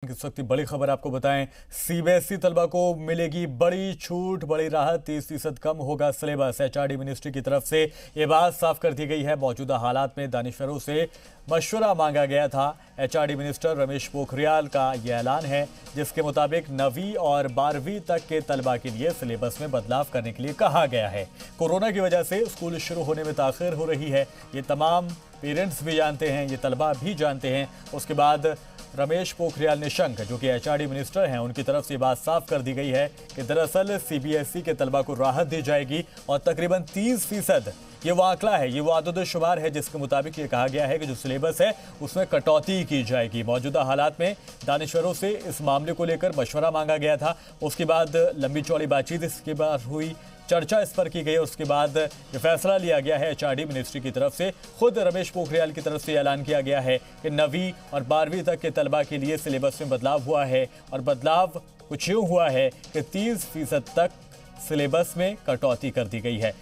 इस वक्त की बड़ी खबर आपको बताएं। सीबीएसई तलबा को मिलेगी बड़ी छूट, बड़ी राहत। 30% कम होगा सिलेबस। एचआरडी मिनिस्ट्री की तरफ से ये बात साफ कर दी गई है। मौजूदा हालात में दानिशवरों से मशवरा मांगा गया था। एचआरडी मिनिस्टर रमेश पोखरियाल का यह ऐलान है, जिसके मुताबिक 9वीं और 12वीं तक के तलबा के लिए सिलेबस में बदलाव करने के लिए कहा गया है। कोरोना की वजह से स्कूल शुरू होने में ताखिर हो रही है। ये तमाम पेरेंट्स भी जानते हैं, ये तलबा भी जानते हैं। उसके बाद रमेश पोखरियाल निशंक, जो कि एचआरडी मिनिस्टर हैं, उनकी तरफ से बात साफ कर दी गई है कि दरअसल सीबीएसई के तलबा को राहत दी जाएगी और तकरीबन 30% ये वो आंकड़ा है, ये वो आदत-ओ-शुमार है जिसके मुताबिक ये कहा गया है कि जो सिलेबस है उसमें कटौती की जाएगी। मौजूदा हालात में दानिशवरों से इस मामले को लेकर मशवरा मांगा गया था। उसके बाद लंबी चौड़ी बातचीत इसके बाद हुई, चर्चा इस पर की गई। उसके बाद ये फैसला लिया गया है एचआरडी मिनिस्ट्री की तरफ से। खुद रमेश पोखरियाल की तरफ से ऐलान किया गया है कि 9वीं और 12वीं तक के तलबा के लिए सिलेबस में बदलाव हुआ है और बदलाव कुछ यूँ हुआ है कि 30% तक सिलेबस में कटौती कर दी गई है।